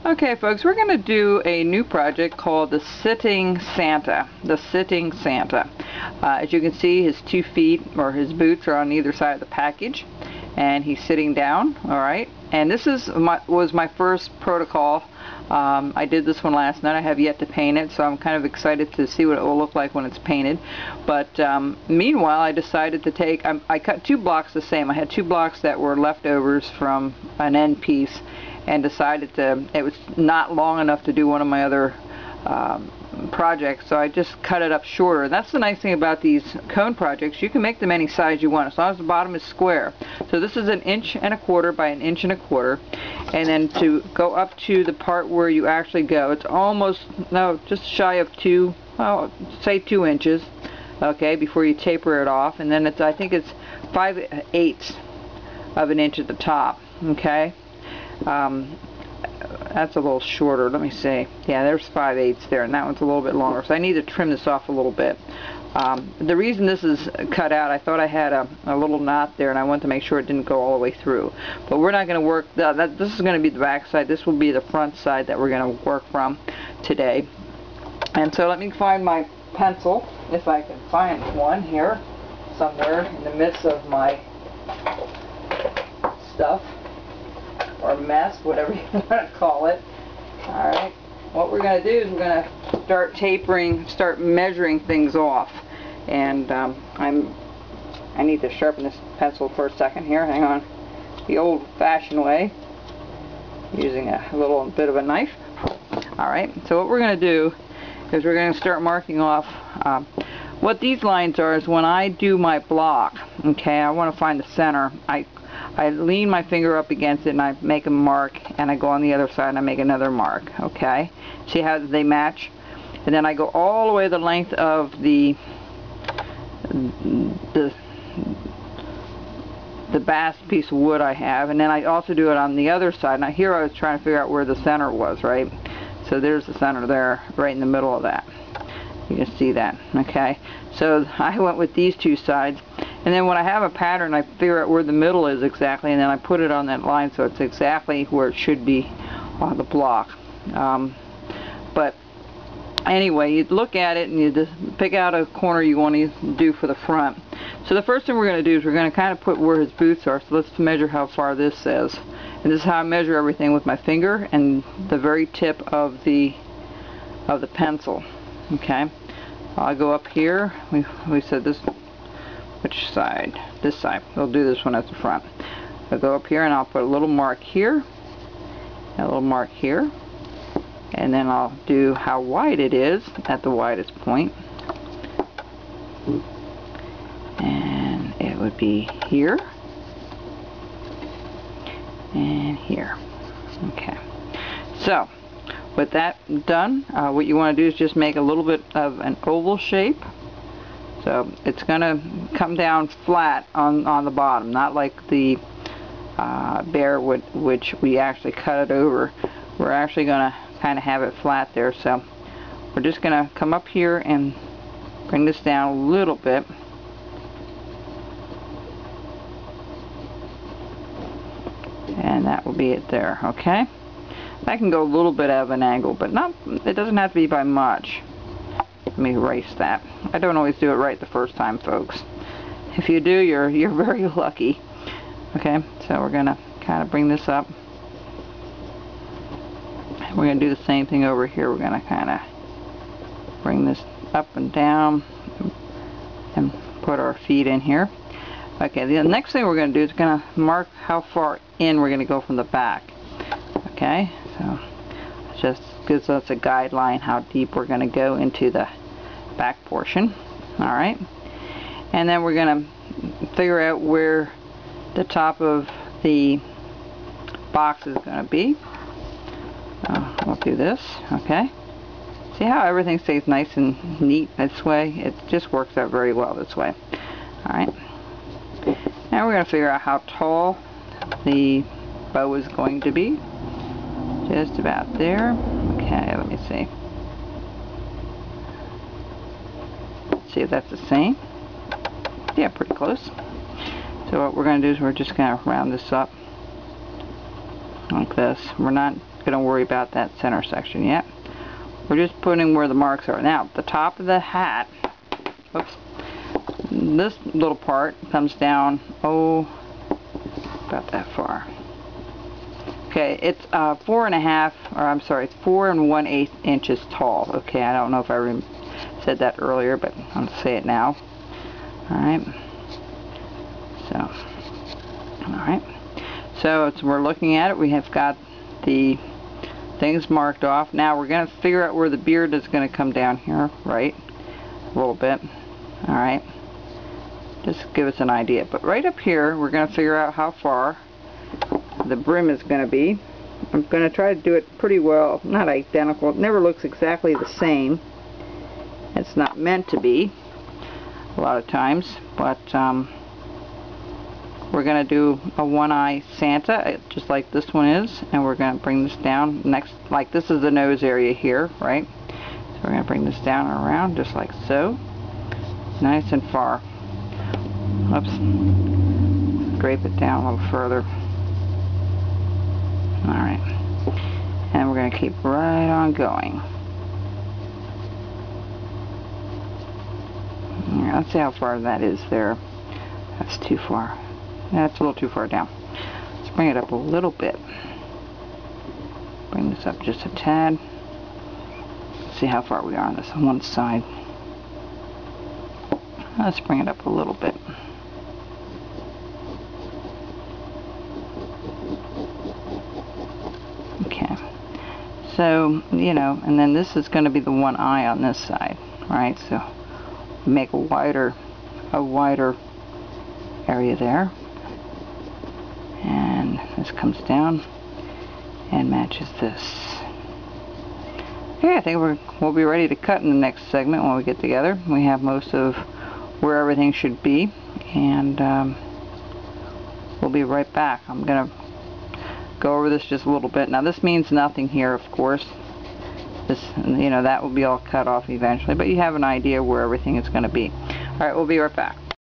Okay folks, we're going to do a new project called the Sitting Santa. The Sitting Santa. As you can see, his 2 feet or his boots are on either side of the package, and he's sitting down. Alright, and this was my first protocol. I did this one last night. I have yet to paint it, so I'm kind of excited to see what it will look like when it's painted. But meanwhile, I decided to take, I cut 2 blocks the same. I had 2 blocks that were leftovers from an end piece, and decided it was not long enough to do one of my other projects, so I just cut it up shorter. That's the nice thing about these cone projects. You can make them any size you want, as long as the bottom is square. So this is 1 1/4 inches by 1 1/4 inches, and then to go up to the part where you actually go, it's almost, no, just shy of 2, well, say 2 inches, okay, before you taper it off, and then I think it's 5/8 of an inch at the top, okay. That's a little shorter. Let me see. Yeah, there's 5/8 there, and that one's a little bit longer, so I need to trim this off a little bit. The reason this is cut out, I thought I had a little knot there, and I wanted to make sure it didn't go all the way through. But we're not going to work, this is going to be the back side, this will be the front side that we're going to work from today. And so let me find my pencil, if I can find one here, somewhere in the midst of my stuff. Or mess, whatever you want to call it. Alright, what we're going to do is we're going to start tapering, start measuring things off. And I need to sharpen this pencil for a second here, hang on. The old-fashioned way, using a little bit of a knife. Alright, so what we're going to do is we're going to start marking off what these lines are. Is when I do my block, okay, I want to find the center. I lean my finger up against it and I make a mark, and I go on the other side and I make another mark, okay? See how they match? And then I go all the way the length of the bass piece of wood I have, and then I also do it on the other side. Now here I was trying to figure out where the center was, right? So there's the center there, right in the middle of that. You can see that, okay? So I went with these 2 sides, and then when I have a pattern, I figure out where the middle is exactly, and then I put it on that line so it's exactly where it should be on the block. But anyway, you look at it and you just pick out a corner you want to do for the front. So the first thing we're going to do is we're going to kind of put where his boots are. So let's measure how far this is. And this is how I measure everything, with my finger and the very tip of the pencil. Okay, I'll go up here. We said this. Which side? This side. We'll do this one at the front. I'll go up here and I'll put a little mark here, a little mark here, and then I'll do how wide it is at the widest point. And it would be here and here. Okay. So with that done, what you want to do is just make a little bit of an oval shape. So it's going to come down flat on the bottom, not like the bear which we actually cut it over. We're actually going to kind of have it flat there. So we're just going to come up here and bring this down a little bit. And that will be it there, okay? I can go a little bit of an angle, but it doesn't have to be by much. Let me erase that. I don't always do it right the first time, folks. If you do, you're very lucky. Okay, so we're going to kind of bring this up. We're going to do the same thing over here. We're going to kind of bring this up and down and put our feet in here. Okay, the next thing we're going to do is going to mark how far in we're going to go from the back. Okay, so it just gives us a guideline how deep we're going to go into the back portion. Alright, and then we're going to figure out where the top of the box is going to be. We'll do this, okay. See how everything stays nice and neat this way? It just works out very well this way. Alright, now we're going to figure out how tall the bow is going to be. Just about there. Okay, let me see. See if that's the same. Yeah, pretty close. So what we're going to do is we're just going to round this up like this. We're not going to worry about that center section yet. We're just putting where the marks are. Now, the top of the hat, oops, this little part comes down, oh, about that far. Okay, it's 4 1/8 inches tall. Okay, I don't know if I said that earlier, but I'll say it now. Alright. So as we're looking at it, we have got the things marked off. Now we're going to figure out where the beard is going to come down here, right? A little bit. Alright. Just give us an idea. But right up here, we're going to figure out how far the brim is going to be. I'm going to try to do it pretty well, not identical. It never looks exactly the same. It's not meant to be a lot of times, but we're going to do a one-eye Santa, just like this one is, and we're going to bring this down next, like this is the nose area here, right? So we're going to bring this down and around, just like so. Nice and far. Oops. Drape it down a little further. Alright. And we're going to keep right on going. Yeah, let's see how far that is there. That's too far. That's a little too far down. Let's bring it up a little bit. Bring this up just a tad. See how far we are on this one side. Let's bring it up a little bit. Okay. So, you know, and then this is going to be the one eye on this side, right? So make a wider area there. And this comes down and matches this. Okay, I think we'll be ready to cut in the next segment when we get together. We have most of where everything should be, and we'll be right back. I'm going to go over this just a little bit. Now this means nothing here, of course. This, you know, that will be all cut off eventually, but you have an idea where everything is going to be. Alright, we'll be right back.